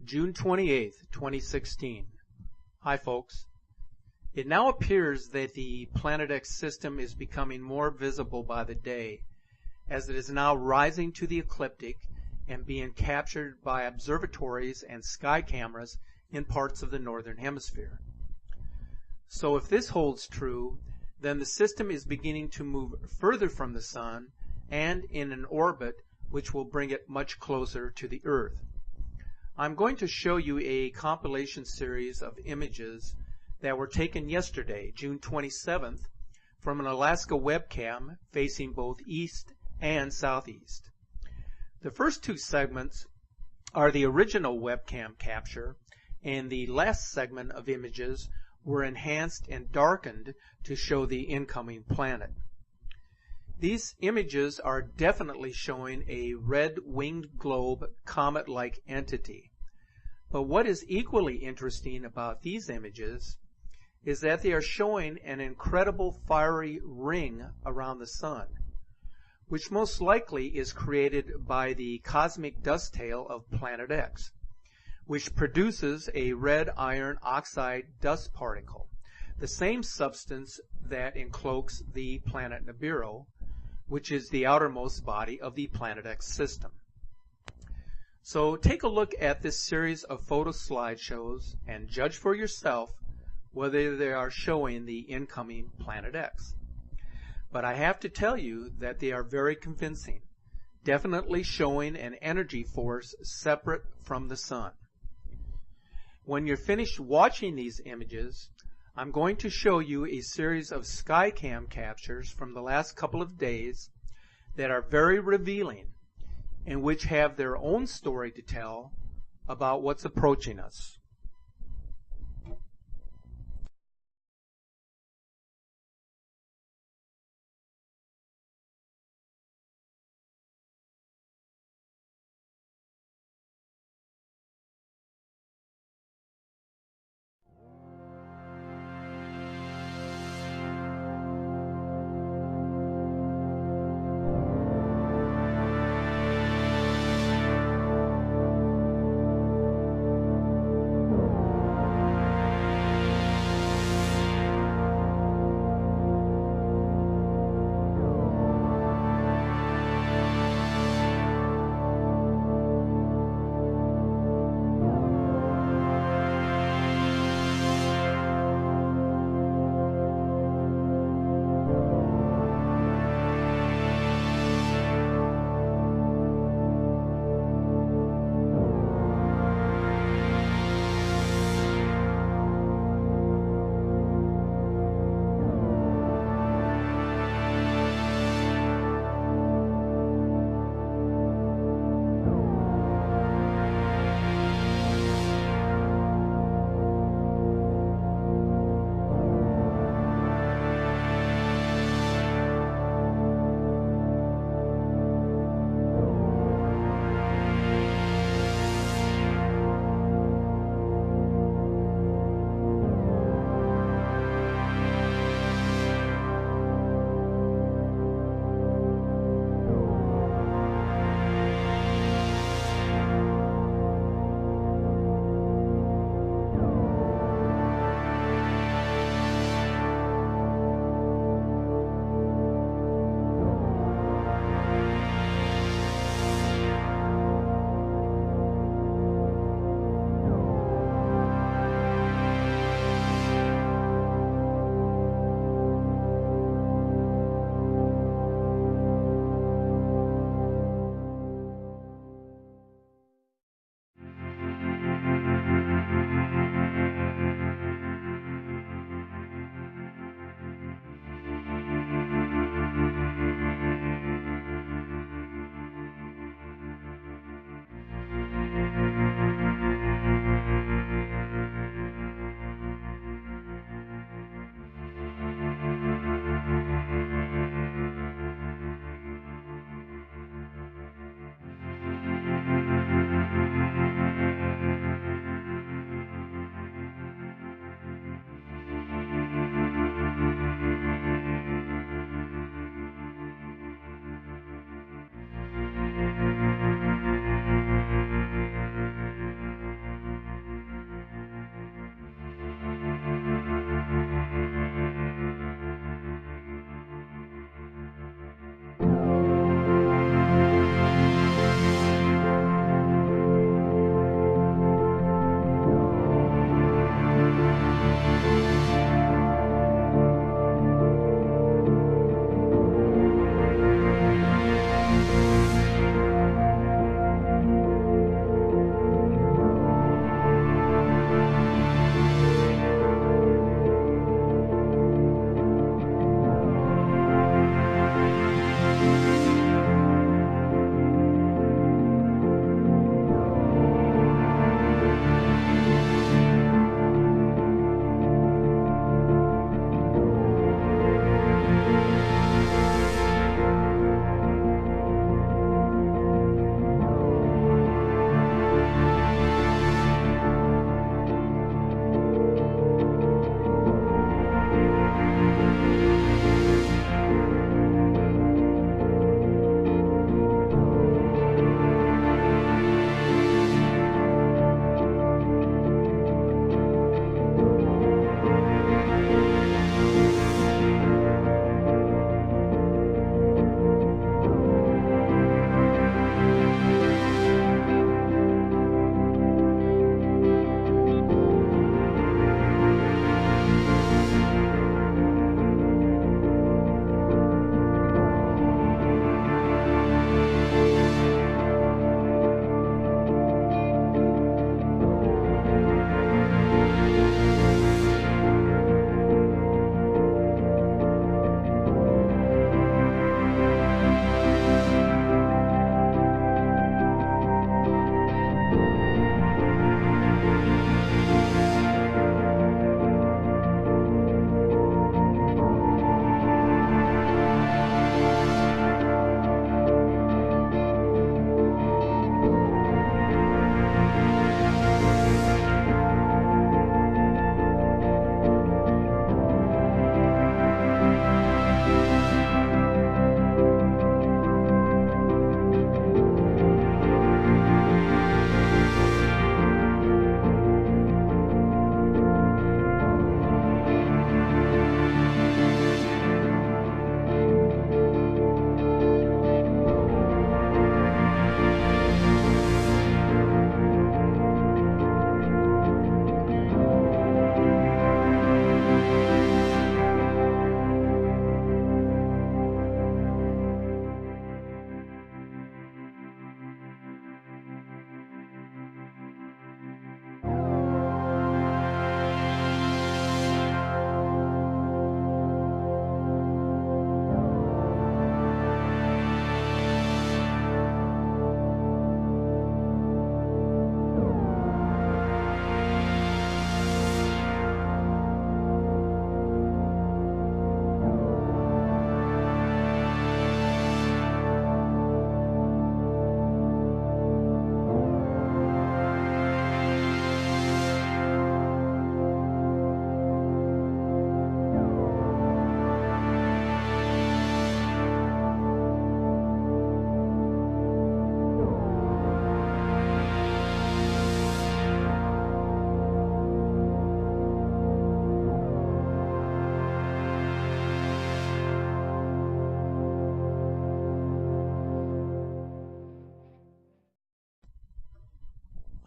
June 28th, 2016. Hi folks. It now appears that the Planet X system is becoming more visible by the day, as it is now rising to the ecliptic and being captured by observatories and sky cameras in parts of the northern hemisphere. So if this holds true, then the system is beginning to move further from the Sun and in an orbit which will bring it much closer to the Earth. I'm going to show you a compilation series of images that were taken yesterday, June 27th, from an Alaska webcam facing both east and southeast. The first two segments are the original webcam capture, and the last segment of images were enhanced and darkened to show the incoming planet. These images are definitely showing a red winged globe comet-like entity. But what is equally interesting about these images is that they are showing an incredible fiery ring around the Sun, which most likely is created by the cosmic dust tail of Planet X, which produces a red iron oxide dust particle, the same substance that encloaks the planet Nibiru, which is the outermost body of the Planet X system. So take a look at this series of photo slideshows and judge for yourself whether they are showing the incoming Planet X. But I have to tell you that they are very convincing, definitely showing an energy force separate from the Sun. When you're finished watching these images, I'm going to show you a series of Skycam captures from the last couple of days that are very revealing and which have their own story to tell about what's approaching us.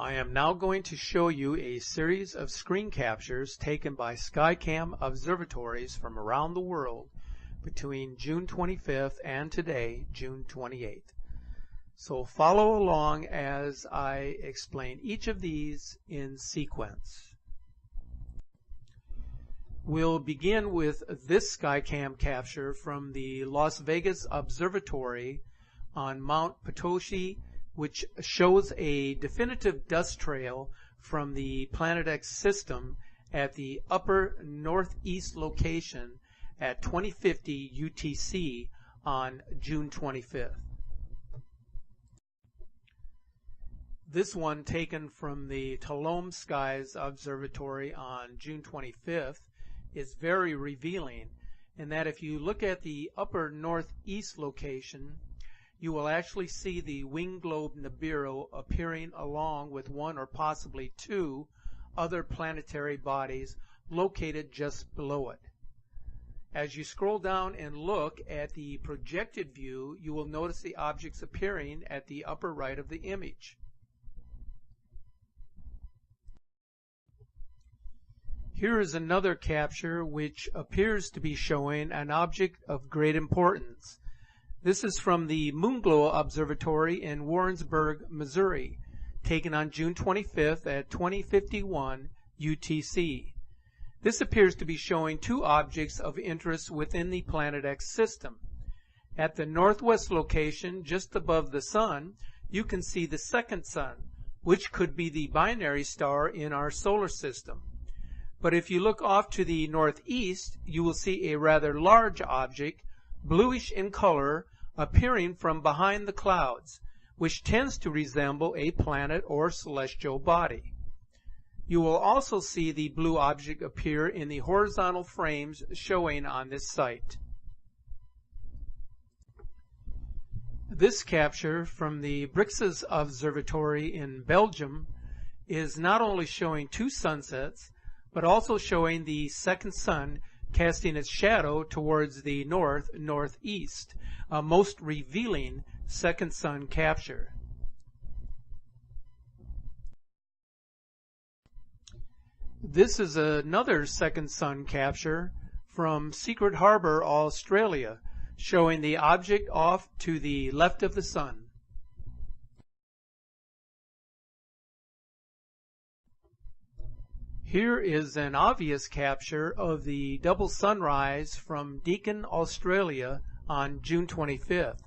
I am now going to show you a series of screen captures taken by Skycam observatories from around the world between June 25th and today, June 28th. So follow along as I explain each of these in sequence. We'll begin with this Skycam capture from the Las Vegas Observatory on Mount Potosi, which shows a definitive dust trail from the Planet X system at the upper northeast location at 2050 UTC on June 25th. This one, taken from the Tulum Skies Observatory on June 25th, is very revealing in that if you look at the upper northeast location, you will actually see the winged globe Nibiru appearing along with one or possibly two other planetary bodies located just below it. As you scroll down and look at the projected view, you will notice the objects appearing at the upper right of the image. Here is another capture which appears to be showing an object of great importance. This is from the Moonglow Observatory in Warrensburg, Missouri, taken on June 25th at 2051 UTC. This appears to be showing two objects of interest within the Planet X system. At the northwest location, just above the Sun, you can see the second Sun, which could be the binary star in our solar system. But if you look off to the northeast, you will see a rather large object, bluish in color, appearing from behind the clouds, which tends to resemble a planet or celestial body. You will also see the blue object appear in the horizontal frames showing on this site. This capture from the Brixes Observatory in Belgium is not only showing two sunsets, but also showing the second sun casting its shadow towards the northeast, a most revealing second sun capture. This is another second sun capture from Secret Harbor, Australia, showing the object off to the left of the sun. Here is an obvious capture of the double sunrise from Deakin, Australia on June 25th.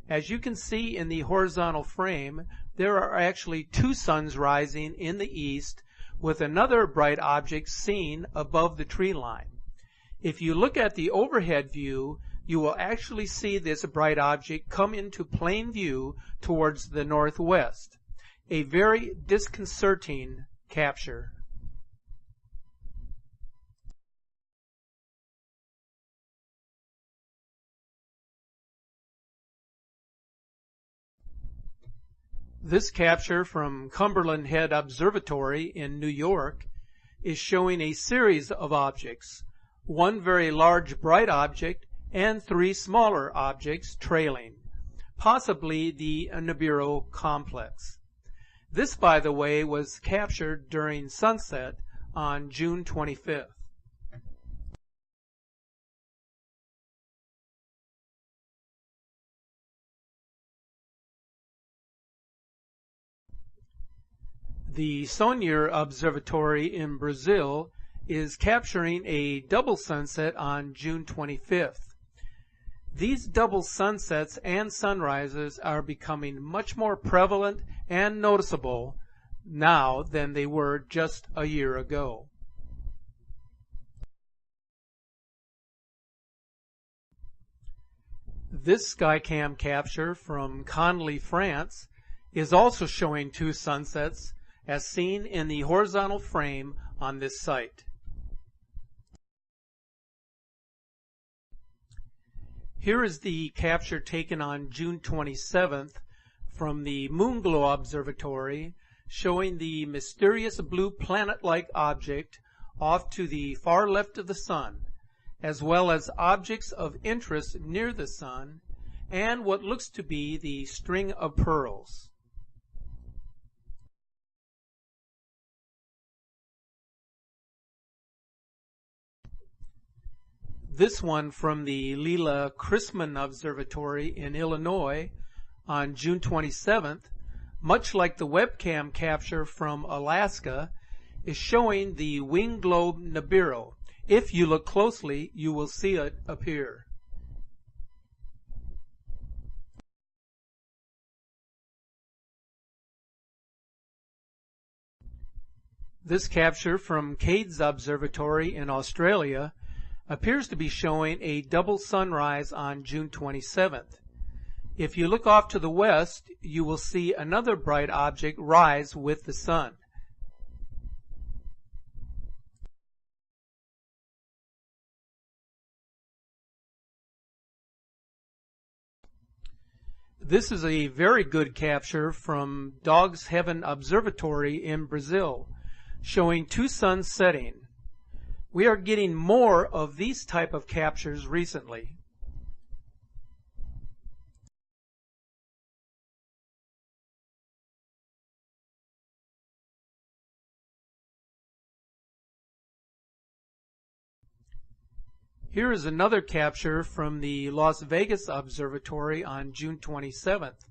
As you can see in the horizontal frame, there are actually two suns rising in the east with another bright object seen above the tree line. If you look at the overhead view, you will actually see this bright object come into plain view towards the northwest. A very disconcerting capture. This capture from Cumberland Head Observatory in New York is showing a series of objects, one very large bright object and three smaller objects trailing, possibly the Nibiru complex. This, by the way, was captured during sunset on June 25th. The Sonhur Observatory in Brazil is capturing a double sunset on June 25th. These double sunsets and sunrises are becoming much more prevalent and noticeable now than they were just a year ago. This Skycam capture from Conly, France, is also showing two sunsets as seen in the horizontal frame on this site. Here is the capture taken on June 27th from the Moonglow Observatory, showing the mysterious blue planet-like object off to the far left of the sun, as well as objects of interest near the sun, and what looks to be the string of pearls. This one from the Lila Chrisman Observatory in Illinois on June 27th, much like the webcam capture from Alaska, is showing the winged globe Nibiru. If you look closely, you will see it appear. This capture from Cade's Observatory in Australia appears to be showing a double sunrise on June 27th. If you look off to the west, you will see another bright object rise with the sun. This is a very good capture from Dog's Heaven Observatory in Brazil, showing two suns setting. We are getting more of these type of captures recently. Here is another capture from the Las Vegas Observatory on June 27th,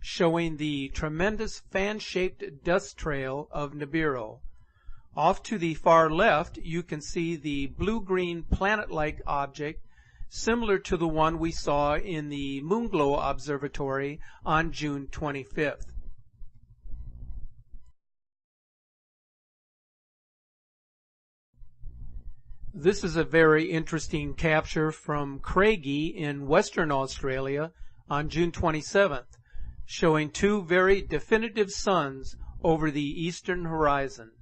showing the tremendous fan-shaped dust trail of Nibiru. Off to the far left, you can see the blue-green planet-like object similar to the one we saw in the Moonglow Observatory on June 25th. This is a very interesting capture from Craigie in Western Australia on June 27th, showing two very definitive suns over the eastern horizon.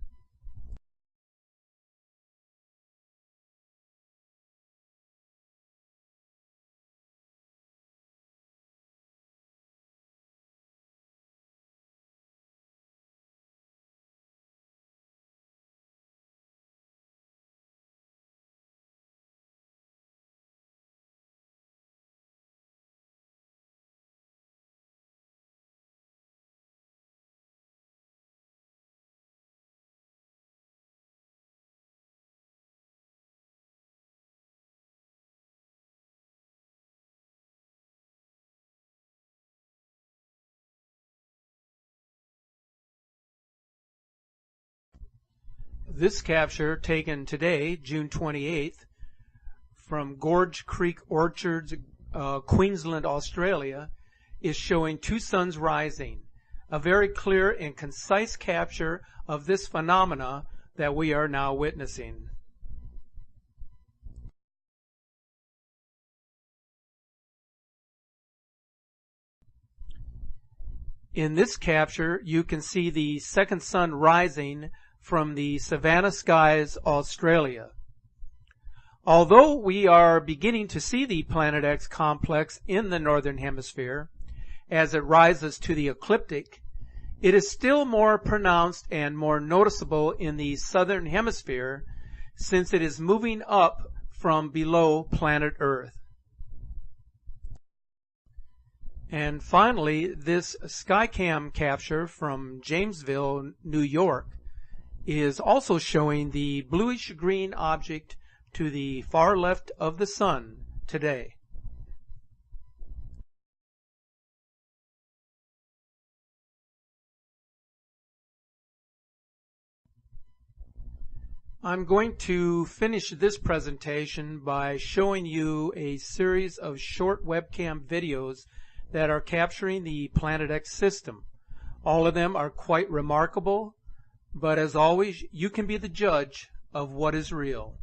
This capture, taken today, June 28th, from Gorge Creek Orchards, Queensland, Australia, is showing two suns rising. A very clear and concise capture of this phenomena that we are now witnessing. In this capture, you can see the second sun rising from the Savannah Skies, Australia. Although we are beginning to see the Planet X complex in the northern hemisphere as it rises to the ecliptic, it is still more pronounced and more noticeable in the southern hemisphere since it is moving up from below planet Earth. And finally, this Skycam capture from Jamesville, New York, is also showing the bluish-green object to the far left of the sun today. I'm going to finish this presentation by showing you a series of short webcam videos that are capturing the Planet X system. All of them are quite remarkable. But as always, you can be the judge of what is real.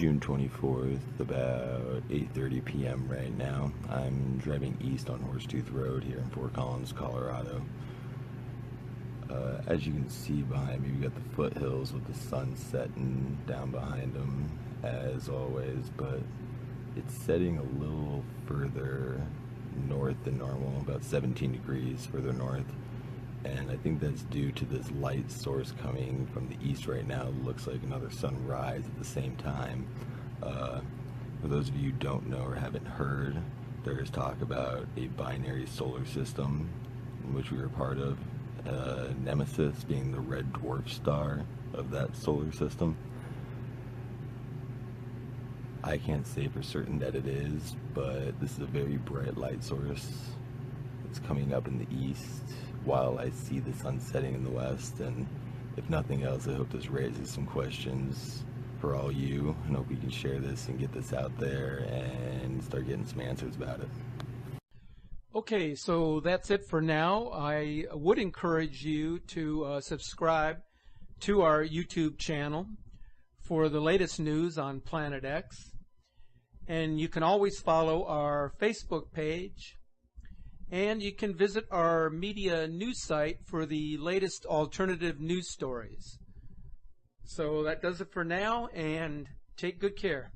June 24th, about 8:30 p.m. right now. I'm driving east on Horsetooth Road here in Fort Collins, Colorado. As you can see behind me, we got the foothills with the sun setting down behind them, as always, but it's setting a little further north than normal, about 17 degrees further north. And I think that's due to this light source coming from the east right now. It looks like another sunrise at the same time. For those of you who don't know or haven't heard, there is talk about a binary solar system, in which we were part of. Nemesis being the red dwarf star of that solar system. I can't say for certain that it is, but this is a very bright light source. It's coming up in the east while I see the sun setting in the west, and if nothing else, I hope this raises some questions for all you, and hope we can share this and get this out there and start getting some answers about it. Okay, so that's it for now. I would encourage you to subscribe to our YouTube channel for the latest news on Planet X. And you can always follow our Facebook page. And you can visit our media news site for the latest alternative news stories. So that does it for now, and take good care.